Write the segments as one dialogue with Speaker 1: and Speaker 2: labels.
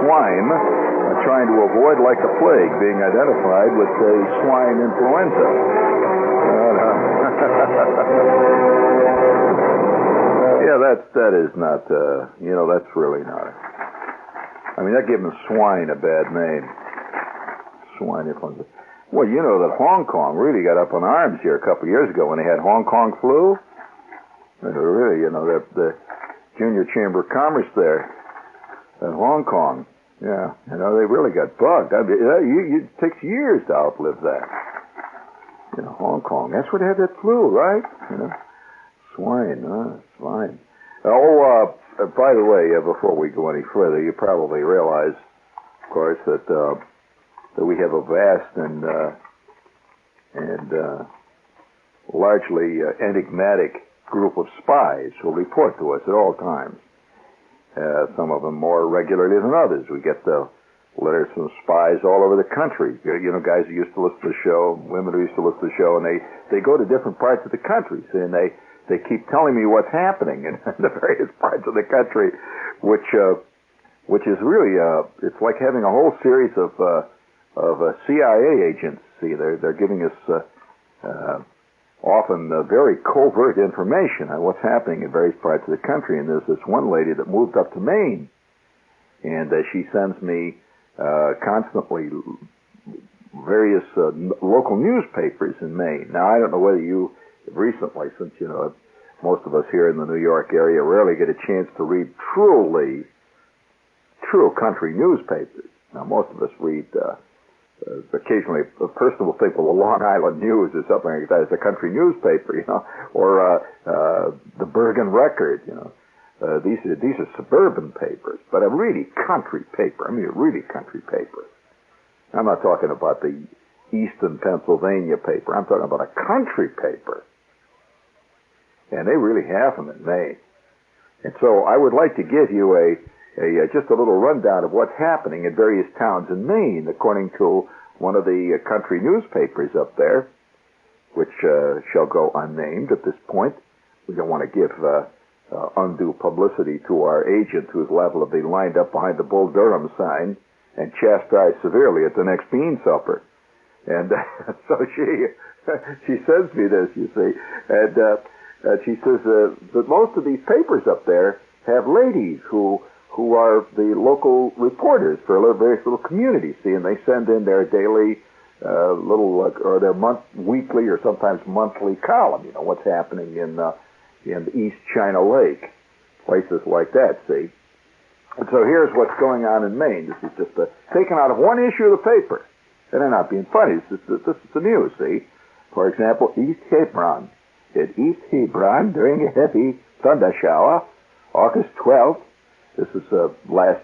Speaker 1: swine trying to avoid, like the plague, being identified with a swine influenza. Yeah, that is not, that's really not. I mean, that gave them swine a bad name. Swine influenza. Well, you know that Hong Kong really got up in arms here a couple of years ago when they had Hong Kong flu. Really, the Junior Chamber of Commerce there in Hong Kong. Yeah, they really got bugged. I mean, it takes years to outlive that. Hong Kong. That's where they had that flu, right? Swine, swine. By the way, before we go any further, you probably realize, of course, that we have a vast and largely enigmatic group of spies who report to us at all times. Some of them more regularly than others. We get letters from spies all over the country. Guys who used to listen to the show, women who used to listen to the show, and they go to different parts of the country, see, and they keep telling me what's happening in the various parts of the country, which is really it's like having a whole series of CIA agents. See, they're giving us often very covert information on what's happening in various parts of the country. And there's this one lady that moved up to Maine, and she sends me constantly various local newspapers in Maine. Now, I don't know whether you recently, since most of us here in the New York area rarely get a chance to read true country newspapers. Now, most of us read. Occasionally, a person will think, well, the Long Island News or something like that is a country newspaper, or the Bergen Record, These are suburban papers, but a really country paper. I mean, a really country paper. I'm not talking about the Eastern Pennsylvania paper. I'm talking about a country paper. And they really have them in Maine. And so I would like to give you just a little rundown of what's happening in various towns in Maine, according to one of the country newspapers up there, which shall go unnamed at this point. We don't want to give undue publicity to our agent, who's liable to be lined up behind the Bull Durham sign and chastised severely at the next bean supper. And so she sends me this, you see, and she says that most of these papers up there have ladies who are the local reporters for various little communities, see, and they send in their daily or their weekly or sometimes monthly column, what's happening in East China Lake, places like that, see. And so here's what's going on in Maine. This is just taken out of one issue of the paper. And they're not being funny. This is the news, see. For example, East Hebron. In East Hebron, during a heavy thunder shower, August 12th, this is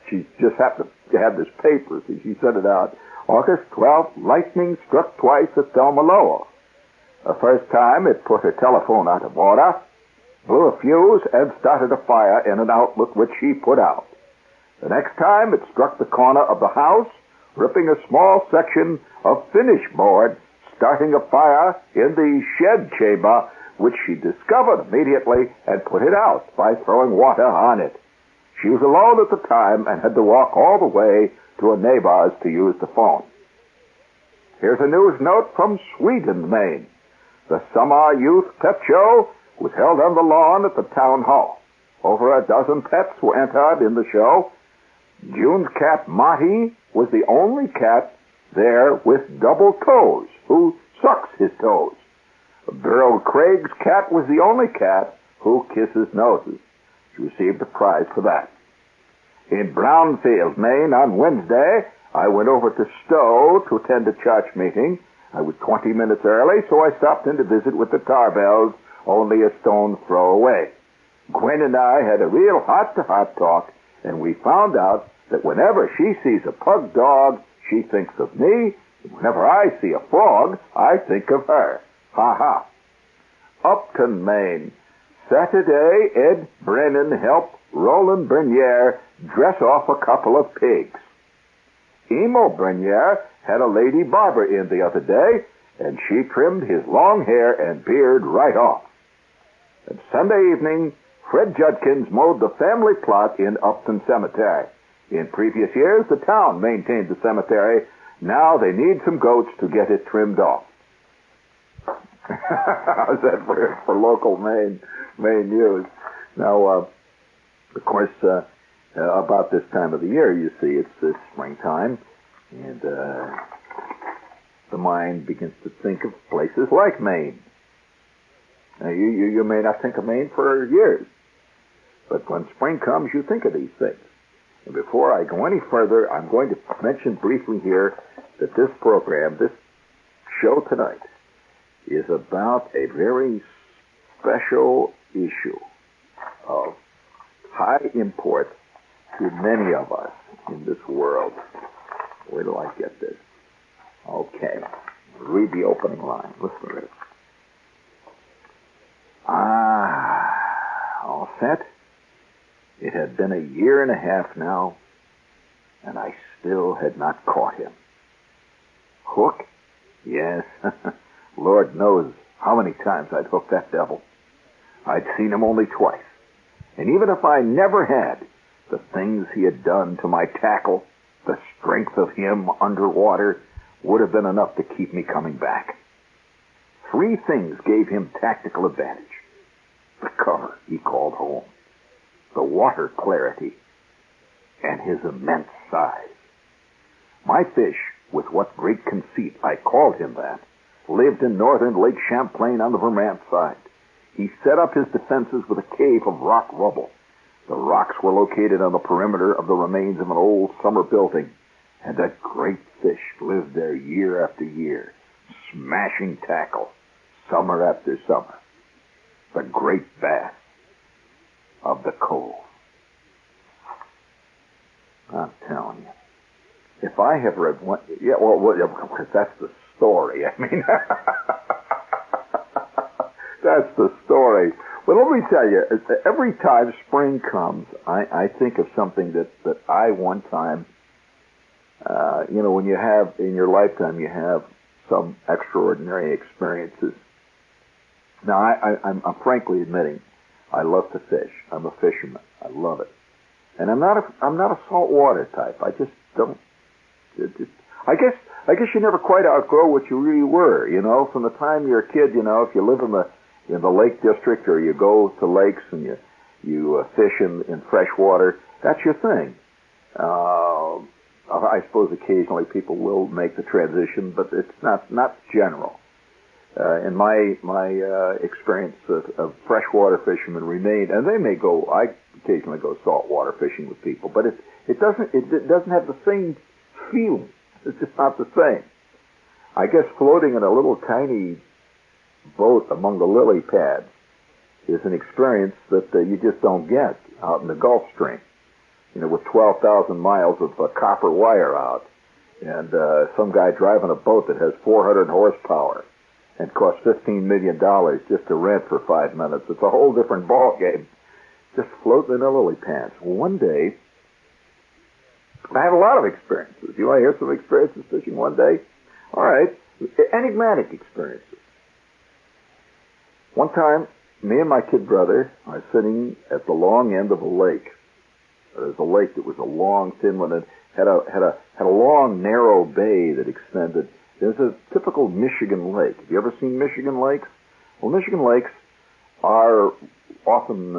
Speaker 1: she just happened to have this paper, see, she sent it out. August 12th, lightning struck twice at Thelma Lower. The first time, it put her telephone out of order, blew a fuse, and started a fire in an outlet which she put out. The next time, it struck the corner of the house, ripping a small section of finish board, starting a fire in the shed chamber, which she discovered immediately and put it out by throwing water on it. She was alone at the time and had to walk all the way to a neighbor's to use the phone. Here's a news note from Sweden, Maine. The Summer Youth Pet Show was held on the lawn at the town hall. Over a dozen pets were entered in the show. June's cat, Marty, was the only cat there with double toes, who sucks his toes. Beryl Craig's cat was the only cat who kisses noses. She received a prize for that. In Brownfield, Maine, on Wednesday, I went over to Stowe to attend a church meeting. I was 20 minutes early, so I stopped in to visit with the Tarbells, only a stone's throw away. Gwen and I had a real heart-to-heart talk, and we found out that whenever she sees a pug dog, she thinks of me. Whenever I see a frog, I think of her. Ha ha. Upton, Maine. Saturday, Ed Brennan helped Roland Bernier dress off a couple of pigs. Emo Bernier had a lady barber in the other day, and she trimmed his long hair and beard right off. And Sunday evening, Fred Judkins mowed the family plot in Upton Cemetery. In previous years, the town maintained the cemetery. Now they need some goats to get it trimmed off. How's that for local Maine news? Now, of course, about this time of the year, you see, it's springtime, and the mind begins to think of places like Maine. Now, you may not think of Maine for years, but when spring comes, you think of these things. And before I go any further, I'm going to mention briefly here that this program, this show tonight, is about a very special issue of high import to many of us in this world. Where do I get this? Okay. Read the opening line. Listen to this. All set? It had been a year and a half now, and I still had not caught him. Hook? Yes. Lord knows how many times I'd hooked that devil. I'd seen him only twice. And even if I never had, the things he had done to my tackle, the strength of him underwater, would have been enough to keep me coming back. 3 things gave him tactical advantage. The cover he called home, the water clarity, and his immense size. My fish, with what great conceit I called him that, lived in northern Lake Champlain on the Vermont side. He set up his defenses with a cave of rock rubble. The rocks were located on the perimeter of the remains of an old summer building, and that great fish lived there year after year, smashing tackle, summer after summer. The great bass of the cove. I'm telling you, if I have read one, that's the story. I mean, that's the story. But let me tell you, every time spring comes, I think of something that I one time, when you have, in your lifetime, you have some extraordinary experiences. Now, I'm frankly admitting, I love to fish. I'm a fisherman. I love it. And I'm not a saltwater type. I just don't. I guess you never quite outgrow what you really were. From the time you're a kid. If you live in the Lake District, or you go to lakes and you fish in fresh water, that's your thing. I suppose occasionally people will make the transition, but it's not general. In my experience of freshwater fishermen remain, and they may go. I occasionally go saltwater fishing with people, but it doesn't have the same feeling. It's just not the same. I guess floating in a little tiny boat among the lily pads is an experience that you just don't get out in the Gulf Stream. With 12,000 miles of copper wire out, and some guy driving a boat that has 400 horsepower. And cost $15 million just to rent for 5 minutes. It's a whole different ball game. Just floating in the lily pads. One day, I have a lot of experiences. You want to hear some experiences fishing one day? All right. Enigmatic experiences. One time, me and my kid brother are sitting at the long end of a lake. There's a lake that was a long, thin one. It had a long, narrow bay that extended. There's a typical Michigan lake. Have you ever seen Michigan lakes? Well, Michigan lakes are often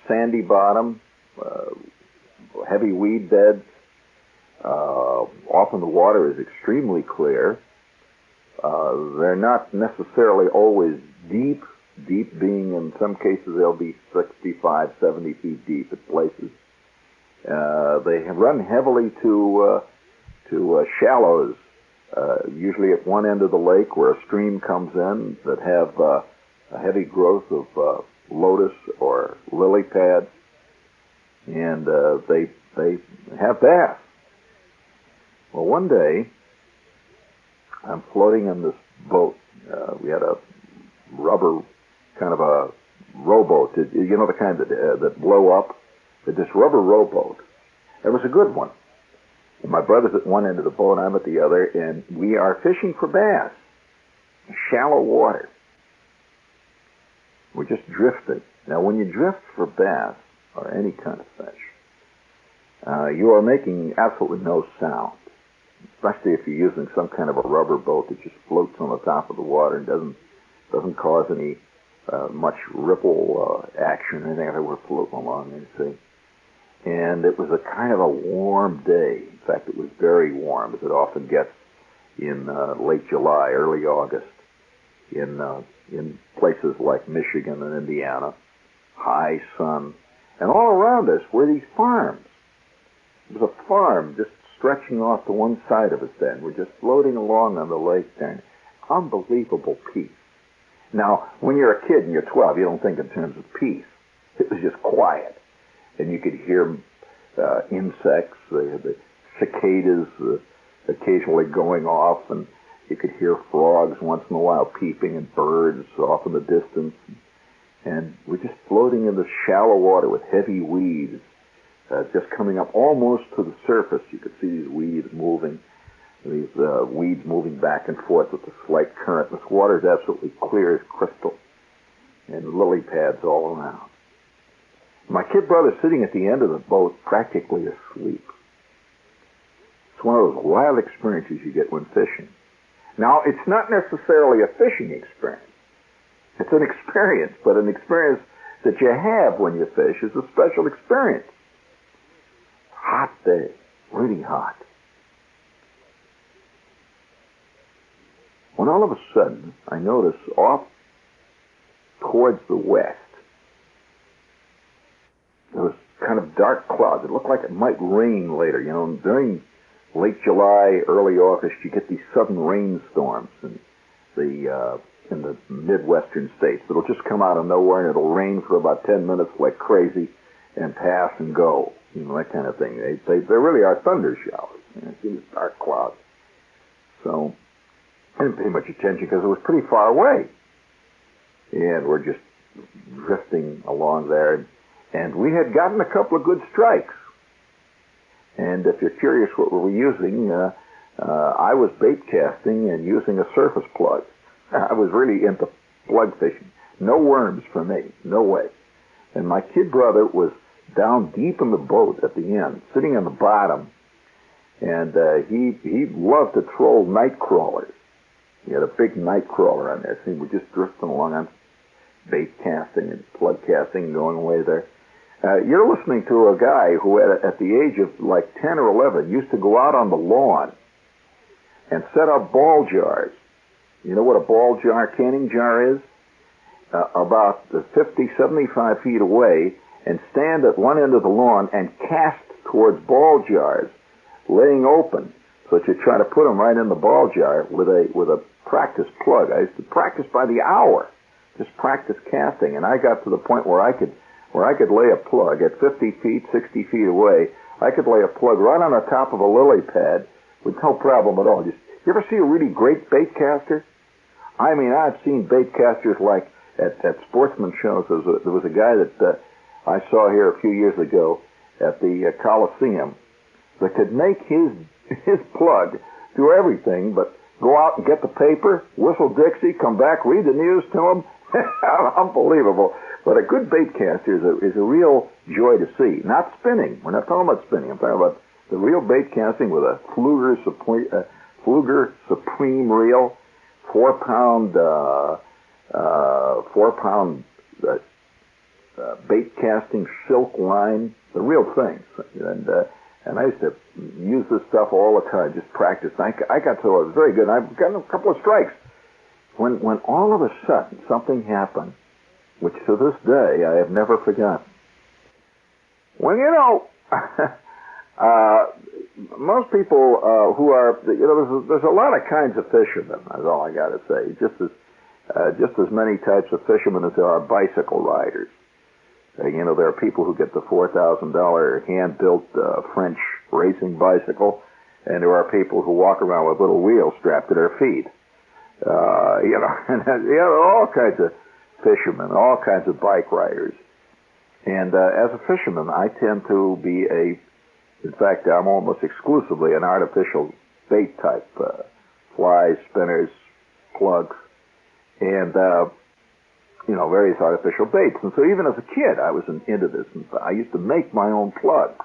Speaker 1: sandy bottom, heavy weed beds. Often the water is extremely clear. They're not necessarily always deep being in some cases they'll be 65, 70 feet deep at places. They have run heavily to shallows. Usually at one end of the lake where a stream comes in that have a heavy growth of lotus or lily pads, and they have bass. Well, one day I'm floating in this boat. We had a rubber kind of a rowboat, the kind that blow up. This rubber rowboat. It was a good one. My brother's at one end of the boat, I'm at the other, and we are fishing for bass. Shallow water. We're just drifting. Now, when you drift for bass, or any kind of fish, you are making absolutely no sound, especially if you're using some kind of a rubber boat that just floats on the top of the water and doesn't cause any much ripple action or anything. We're floating along, you see. And it was a kind of a warm day. In fact, it was very warm, as it often gets in late July, early August, in places like Michigan and Indiana. High sun, and all around us were these farms. It was a farm just stretching off to one side of us then. We're just floating along on the lake there. Unbelievable peace. Now, when you're a kid and you're 12, you don't think in terms of peace. It was just quiet. And you could hear insects, the cicadas occasionally going off, and you could hear frogs once in a while peeping, and birds off in the distance. And we're just floating in the shallow water with heavy weeds just coming up almost to the surface. You could see these weeds moving back and forth with a slight current. This water is absolutely clear as crystal, and lily pads all around. My kid brother sitting at the end of the boat, practically asleep. It's one of those wild experiences you get when fishing. Now, it's not necessarily a fishing experience. It's an experience, but an experience that you have when you fish is a special experience. Hot day, really hot. When all of a sudden, I notice off towards the west, there was kind of dark clouds. It looked like it might rain later. You know, during late July, early August, you get these sudden rainstorms in the Midwestern states. It'll just come out of nowhere, and it'll rain for about 10 minutes like crazy and pass and go. You know, that kind of thing. They really are thunder showers. You know, these dark clouds. So I didn't pay much attention because it was pretty far away. And we're just drifting along there. And we had gotten a couple of good strikes. And if you're curious what we were using, I was bait casting and using a surface plug. I was really into plug fishing. No worms for me. No way. And my kid brother was down deep in the boat at the end, sitting on the bottom. And he loved to troll night crawlers. He had a big night crawler on there. So we're just drifting along on bait casting and plug casting, going away there. You're listening to a guy who, at the age of like 10 or 11, used to go out on the lawn and set up ball jars. You know what a ball jar, canning jar is? About 50, 75 feet away, and stand at one end of the lawn and cast towards ball jars, laying open, so that you try to put them right in the ball jar with a practice plug. I used to practice by the hour, just practice casting, and I got to the point where I could lay a plug at 50 feet, 60 feet away. I could lay a plug right on the top of a lily pad with no problem at all. You ever see a really great bait caster? I mean, I've seen bait casters like at sportsman shows. There was a guy that I saw here a few years ago at the Coliseum that could make his plug do everything but go out and get the paper, whistle Dixie, come back, read the news to him. Unbelievable. But a good bait caster is a real joy to see. Not spinning. We're not talking about spinning. I'm talking about the real bait casting with a Fluger Supreme reel, 4-pound bait casting silk line, the real thing. And I used to use this stuff all the time, just practice. I got to it was very good. I've gotten a couple of strikes. When all of a sudden something happened, which to this day I have never forgotten. When, most people who are, there's a lot of kinds of fishermen, that's all I got to say. Just as many types of fishermen as there are bicycle riders. There are people who get the $4,000 hand-built French racing bicycle, and there are people who walk around with little wheels strapped to their feet. All kinds of fishermen, all kinds of bike riders. And as a fisherman, I tend to be in fact, I'm almost exclusively an artificial bait type, flies, spinners, plugs, and, various artificial baits. And so even as a kid, I was into this. And I used to make my own plugs.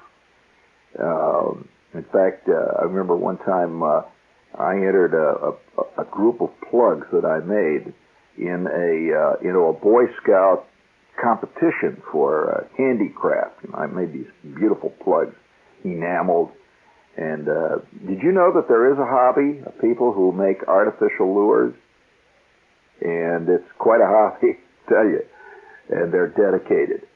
Speaker 1: In fact, I remember one time I entered a group of plugs that I made in a Boy Scout competition for handicraft. And I made these beautiful plugs, enameled. And did you know that there is a hobby of people who make artificial lures? And it's quite a hobby, I tell you. And they're dedicated.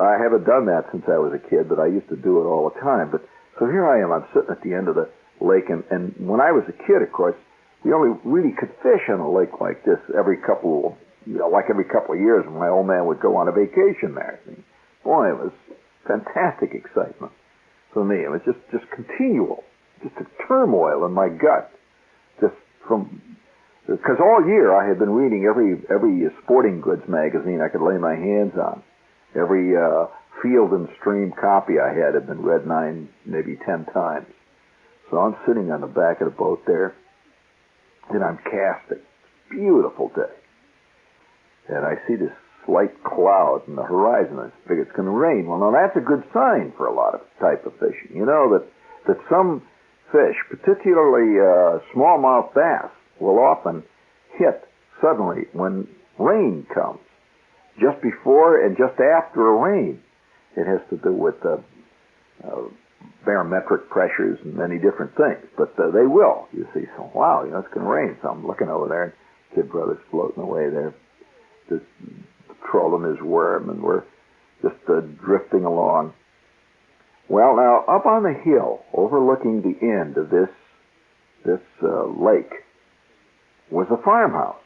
Speaker 1: I haven't done that since I was a kid, but I used to do it all the time. But so here I am. I'm sitting at the end of the lake, and when I was a kid, of course, we only really could fish on a lake like this every couple of years. When my old man would go on a vacation there. Boy, it was fantastic excitement for me. It was just continual, just a turmoil in my gut, just from. Because all year I had been reading every sporting goods magazine I could lay my hands on. Every Field and Stream copy I had been read 9, maybe 10 times. So I'm sitting on the back of the boat there, and I'm casting. Beautiful day. And I see this slight cloud in the horizon. I figure it's going to rain. Well, now that's a good sign for a lot of type of fishing. You know that some fish, particularly smallmouth bass, will often hit suddenly when rain comes. Just before and just after a rain. It has to do with barometric pressures and many different things. But they will, you see. So, wow, it's going to rain. So I'm looking over there, and Kid Brother's floating away there, just trolling his worm, and we're just drifting along. Well, now, up on the hill, overlooking the end of this lake, was a farmhouse.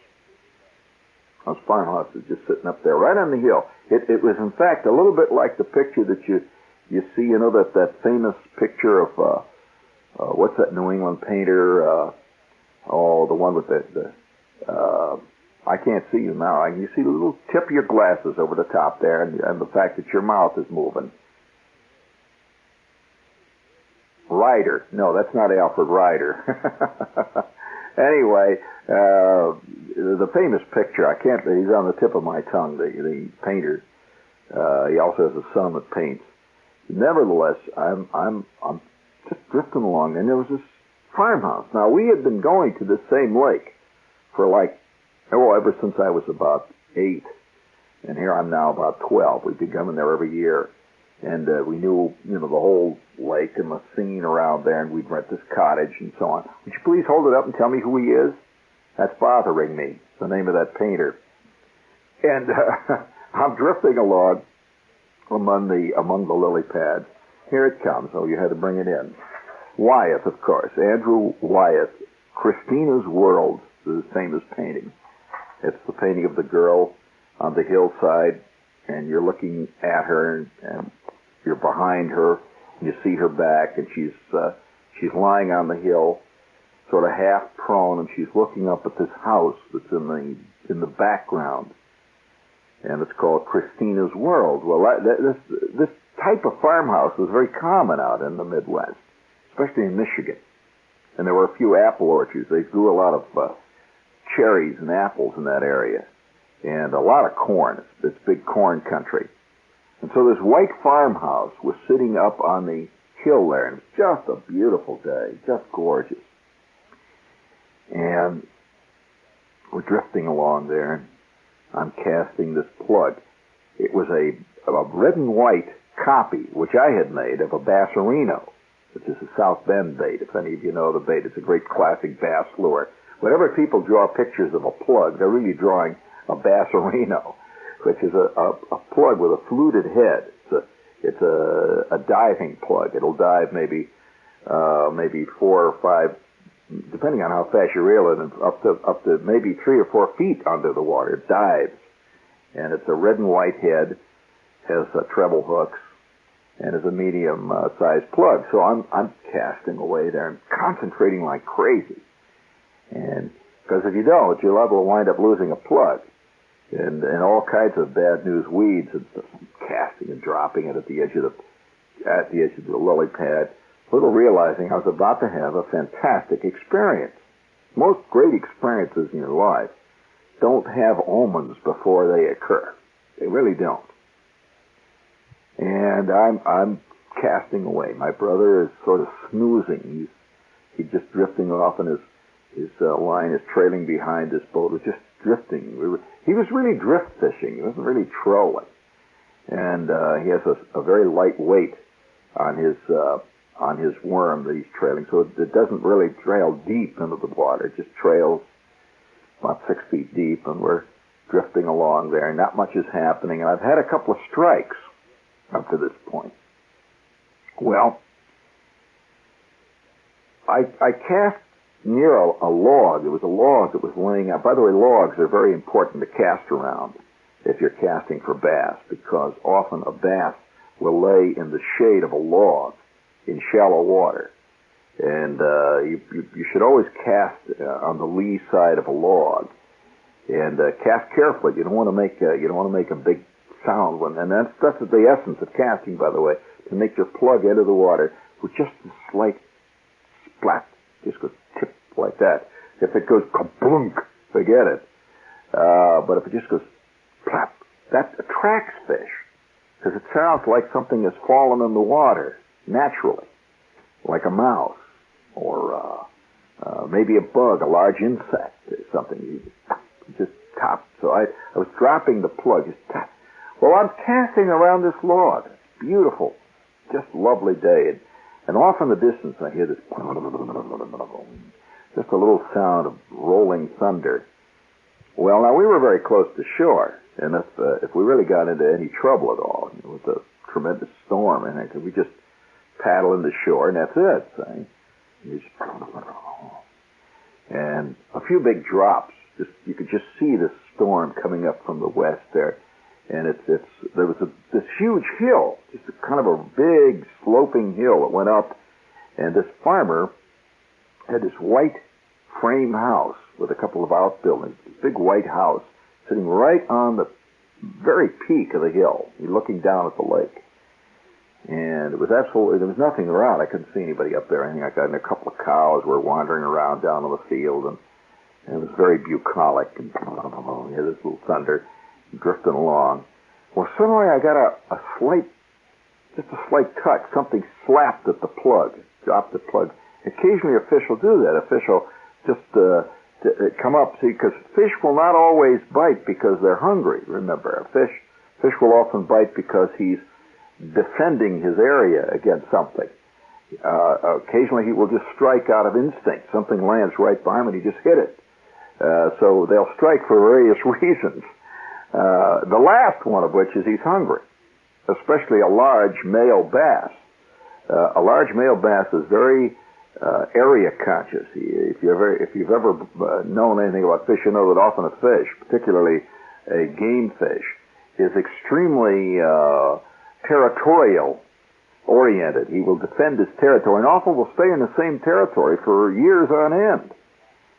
Speaker 1: Those farmhouses just sitting up there right on the hill. It was, in fact, a little bit like the picture that you see, that famous picture of, what's that New England painter, the one with the I can't see you now. You see the little tip of your glasses over the top there, and the fact that your mouth is moving. Ryder. No, that's not Alfred Ryder. Anyway, the famous picture, he's on the tip of my tongue, the painter. He also has a son that paints. Nevertheless, I'm just drifting along, and there was this farmhouse. Now, we had been going to this same lake for ever since I was about 8. And here I'm now about 12. We've been coming there every year. And we knew, the whole lake and the scene around there, and we'd rent this cottage and so on. Would you please hold it up and tell me who he is? That's bothering me. It's the name of that painter. And I'm drifting along among the lily pads. Here it comes. Oh, you had to bring it in. Wyeth, of course. Andrew Wyeth. Christina's World is his famous painting. It's the painting of the girl on the hillside, and you're looking at her, and you're behind her, and you see her back, and she's lying on the hill, sort of half prone, and she's looking up at this house that's in the background, and it's called Christina's World. Well, this type of farmhouse was very common out in the Midwest, especially in Michigan, and there were a few apple orchards. They grew a lot of cherries and apples in that area, and a lot of corn. It's big corn country. And so this white farmhouse was sitting up on the hill there, and it's just a beautiful day, just gorgeous. And we're drifting along there, and I'm casting this plug. It was a red and white copy, which I had made, of a bassarino, which is a South Bend bait. If any of you know the bait, it's a great classic bass lure. Whenever people draw pictures of a plug, they're really drawing a bassarino, which is a plug with a fluted head. It's a diving plug. It'll dive maybe 4 or 5, depending on how fast you reel it, up to maybe 3 or 4 feet under the water. It dives, and it's a red and white head, has treble hooks, and is a medium sized plug. So I'm casting away there and concentrating like crazy, and because if you don't, you're liable to wind up losing a plug. And all kinds of bad news weeds, and casting and dropping it at the edge of the lily pad, little realizing I was about to have a fantastic experience. Most great experiences in your life don't have omens before they occur. They really don't. And I'm casting away. My brother is sort of snoozing. He's just drifting off, and his line is trailing behind this boat. It was just drifting. He was really drift fishing. He wasn't really trolling. And he has a very light weight on his worm that he's trailing, so it doesn't really trail deep into the water. It just trails about 6 feet deep, and we're drifting along there. Not much is happening, and I've had a couple of strikes up to this point. Well, I cast near a log. There was a log that was laying out. By the way, logs are very important to cast around if you're casting for bass, because often a bass will lay in the shade of a log in shallow water. And you should always cast on the lee side of a log, and cast carefully. You don't want to make a big sound and that's the essence of casting, by the way, to make your plug enter the water with just a slight splat, just goes tip like that. If it goes kablunk, forget it. But if it just goes plap, that attracts fish, because it sounds like something has fallen in the water naturally, like a mouse or maybe a bug, a large insect or something. You just tap. So I was dropping the plug, just tap. Well, I'm casting around this log. Beautiful, just lovely day. And off in the distance, I hear this, just a little sound of rolling thunder. Well, now we were very close to shore, and if we really got into any trouble at all, it was a tremendous storm, and we just paddle into shore, and that's it. And a few big drops. You could just see this storm coming up from the west there. And there was this huge hill, just kind of a big sloping hill that went up, and this farmer had this white frame house with a couple of outbuildings, this big white house sitting right on the very peak of the hill, looking down at the lake. And there was nothing around. I couldn't see anybody up there or anything like that. And a couple of cows were wandering around down in the field, and it was very bucolic, and you had this little thunder drifting along. Well, suddenly I got a slight touch. Something slapped at the plug, dropped the plug. Occasionally a fish will do that. A fish will just come up, see, because fish will not always bite because they're hungry. Remember, a fish will often bite because he's defending his area against something. Occasionally he will just strike out of instinct. Something lands right by him and he just hit it. So they'll strike for various reasons. The last one of which is he's hungry, especially a large male bass. A large male bass is very area conscious. If you've ever known anything about fish, you know that often a fish, particularly a game fish, is extremely territorial oriented. He will defend his territory, and often will stay in the same territory for years on end.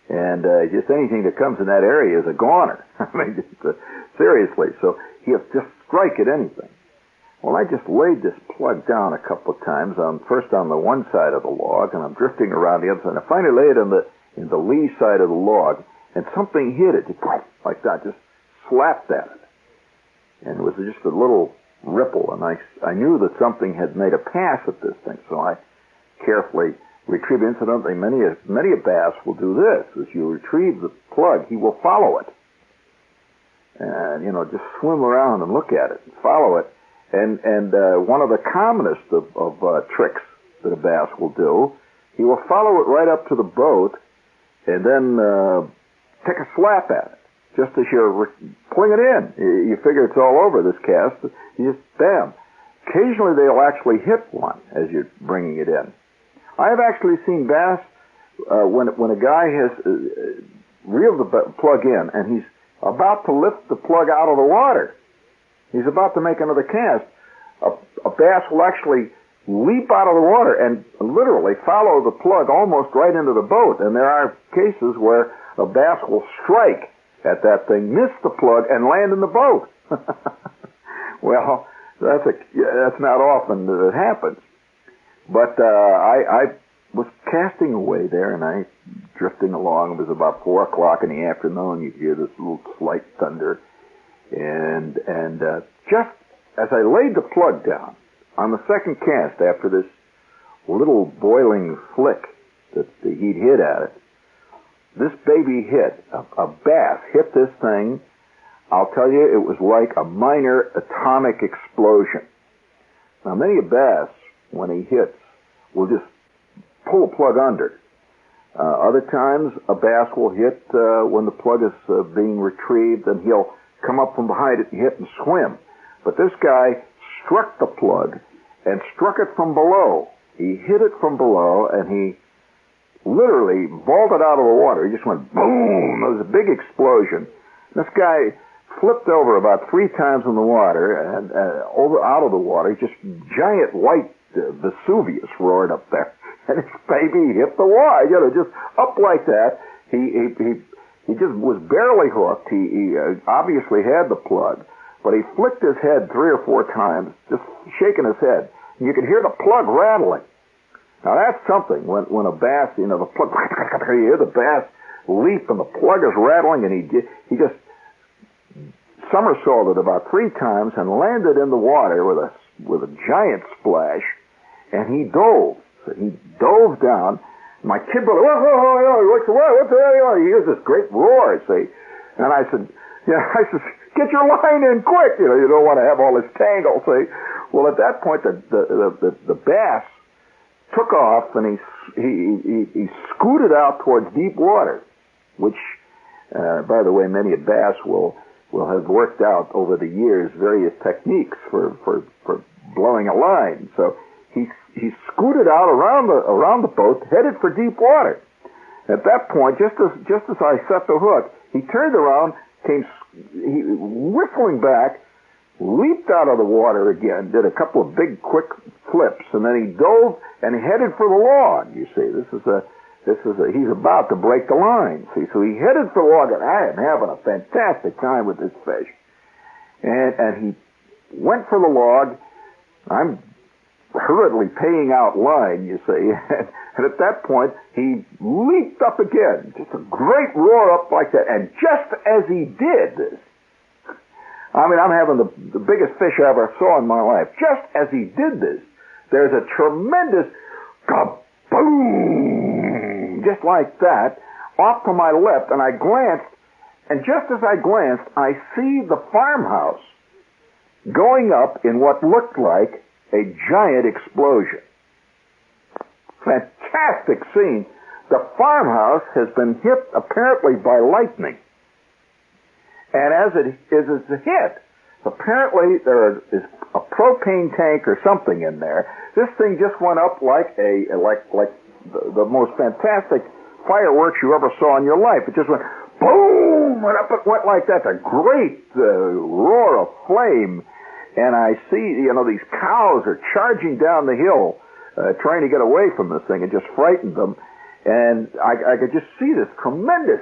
Speaker 1: And just anything that comes in that area is a goner. I mean, seriously. So he'll just strike at anything. Well, I just laid this plug down a couple of times, first on the one side of the log, and I'm drifting around the other side. And I finally lay it in the lee side of the log, and something hit it, just like that, just slapped at it. And it was just a little ripple, and I knew that something had made a pass at this thing, so I carefully retrieve. Incidentally, many a bass will do this. As you retrieve the plug, he will follow it. And, just swim around and look at it and follow it. And one of the commonest of tricks that a bass will do, he will follow it right up to the boat and then take a slap at it. Just as you're pulling it in. You figure it's all over, this cast. You just, bam. Occasionally they'll actually hit one as you're bringing it in. I have actually seen bass when a guy has reeled the plug in and he's about to lift the plug out of the water. He's about to make another cast. A bass will actually leap out of the water and literally follow the plug almost right into the boat. And there are cases where a bass will strike at that thing, miss the plug, and land in the boat. Well, that's not often that it happens. But I was casting away there, and I drifting along. It was about 4 o'clock in the afternoon. You hear this little slight thunder, and just as I laid the plug down on the second cast, after this little boiling flick that he'd hit at it, this baby hit, a bass hit this thing. I'll tell you, it was like a minor atomic explosion. Now, many a bass, when he hits, will just pull a plug under. Other times, a bass will hit when the plug is being retrieved, and he'll come up from behind it and hit and swim. But this guy struck the plug and struck it from below. He hit it from below, and he literally vaulted out of the water. He just went boom. It was a big explosion. This guy flipped over about 3 times in the water and out of the water. Just giant white Vesuvius roared up there, and his baby hit the water. Just up like that. He just was barely hooked. He obviously had the plug, but he flicked his head 3 or 4 times, just shaking his head. And you could hear the plug rattling. Now that's something. When a bass, the plug, you hear the bass leap and the plug is rattling, and he just somersaulted about 3 times and landed in the water with a giant splash, and he dove. So he dove down. My kid brother, what's the matter? He hears this great roar, see, and I said, get your line in quick. You don't want to have all this tangle, see. Well, at that point, the bass took off, and he scooted out towards deep water, which, by the way, many a bass will have worked out over the years various techniques for blowing a line. So he scooted out around the boat, headed for deep water. At that point, just as I set the hook, he turned around, came whistling back, leaped out of the water again, did a couple of big quick flips, and then he dove and headed for the log. You see, he's about to break the line. See, so he headed for the log, and I am having a fantastic time with this fish. And he went for the log. I'm hurriedly paying out line, you see, and at that point he leaped up again, just a great roar up like that. And just as he did this, I'm having the biggest fish I ever saw in my life. Just as he did this, there's a tremendous kaboom, just like that, off to my left, and I glanced, and just as I glanced, I see the farmhouse going up in what looked like a giant explosion. Fantastic scene. The farmhouse has been hit apparently by lightning. And as it hit, apparently there is a propane tank or something in there. This thing just went up like the most fantastic fireworks you ever saw in your life. It just went boom, and up it went like that. A great roar of flame. And I see, these cows are charging down the hill, trying to get away from this thing. It just frightened them. And I could just see this tremendous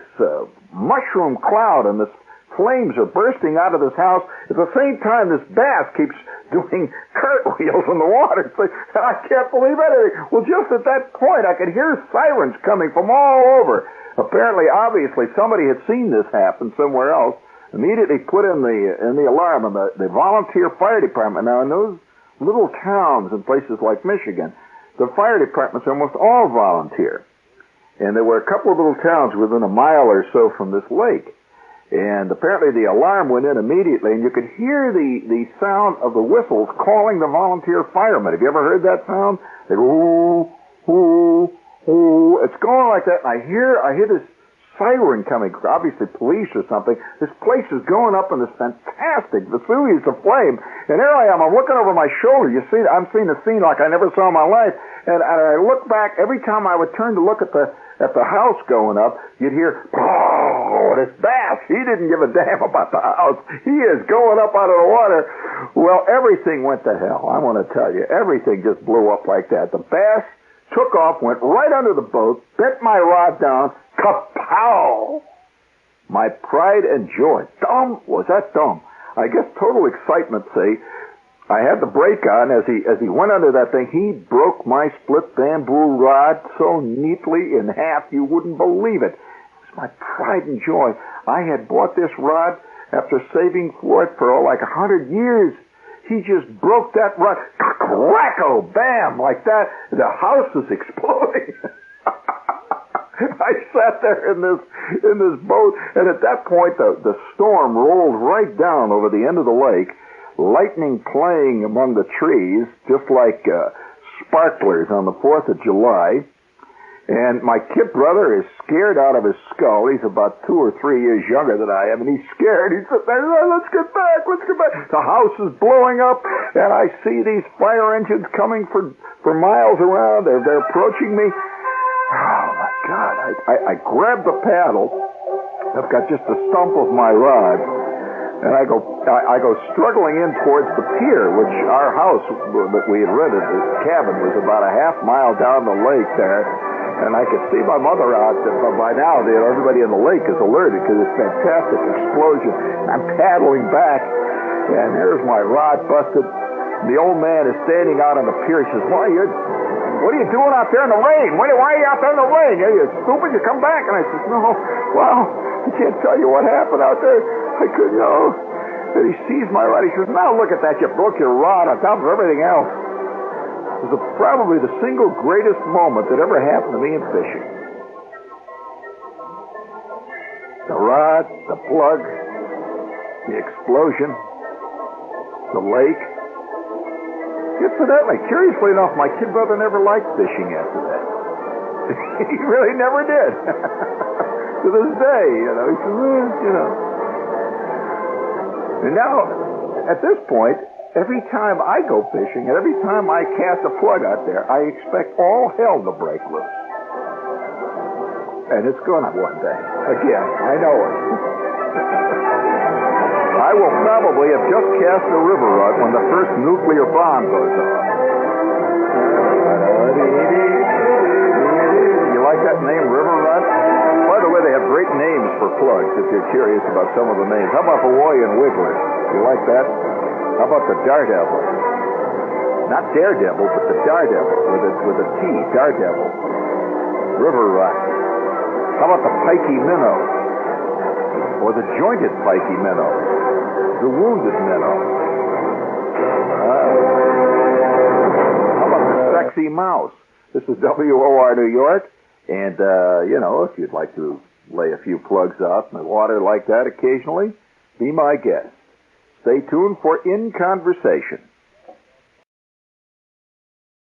Speaker 1: mushroom cloud, and this flames are bursting out of this house. At the same time, this bass keeps doing cartwheels in the water. And I can't believe anything. Well, just at that point, I could hear sirens coming from all over. Apparently, obviously, somebody had seen this happen somewhere else. Immediately put in the alarm, and the volunteer fire department. Now, in those little towns in places like Michigan, the fire departments are almost all volunteer. And there were a couple of little towns within a mile or so from this lake. And apparently the alarm went in immediately, and you could hear the sound of the whistles calling the volunteer firemen. Have you ever heard that sound? They go, ooh, ooh, ooh. It's going like that, and I hear this siren coming, obviously police or something. This place is going up in this fantastic Vesuvius of flame, and there I am. I'm looking over my shoulder. You see, I'm seeing a scene like I never saw in my life, and I look back. Every time I would turn to look at the house going up, you'd hear, oh, this bass. He didn't give a damn about the house. He is going up out of the water. Well, everything went to hell. I want to tell you, everything just blew up like that. The bass took off, went right under the boat, bent my rod down, kapow! My pride and joy. Dumb? Was that dumb? I guess total excitement, see. I had the brake on. As he went under that thing, he broke my split bamboo rod so neatly in half you wouldn't believe it. It was my pride and joy. I had bought this rod after saving for it for like 100 years. He just broke that rod. Cracko, bam, like that. The house is exploding. I sat there in this boat, and at that point the storm rolled right down over the end of the lake, lightning playing among the trees, just like sparklers on the 4th of July. And my kid brother is scared out of his skull. He's about 2 or 3 years younger than I am, and he's scared. He's sitting there, let's get back. The house is blowing up, and I see these fire engines coming for miles around. They're approaching me. Oh, my God. I grab the paddle. I've got just the stump of my rod, and I go struggling in towards the pier, which our house that we had rented, the cabin, was about a half mile down the lake there. And I could see my mother out there. By now, everybody in the lake is alerted because this fantastic explosion. I'm paddling back, and there's my rod busted. The old man is standing out on the pier. He says, what are you doing out there in the rain? Why are you out there in the rain? Are you stupid? You come back. And I said, no, well, I can't tell you what happened out there. I couldn't know. And he sees my rod. He says, now look at that. You broke your rod on top of everything else. It was probably the single greatest moment that ever happened to me in fishing. The rod, the plug, the explosion, the lake. Incidentally, curiously enough, my kid brother never liked fishing after that. He really never did. To this day, he says, And now, at this point, every time I go fishing, and every time I cast a plug out there, I expect all hell to break loose. And it's gonna one day. Again, I know it. I will probably have just cast a river rut when the first nuclear bomb goes off. You like that name, River Rut? By the way, they have great names for plugs, if you're curious about some of the names. How about Hawaiian Wiggler? You like that? How about the Daredevil? Not Daredevil, but the Daredevil with a T, Daredevil. River Rut. How about the Pikey Minnow? Or the Jointed Pikey Minnow? The Wounded Minnow? How about the Sexy Mouse? This is WOR New York, and, if you'd like to lay a few plugs out in the water like that occasionally, be my guest. Stay tuned for In Conversation.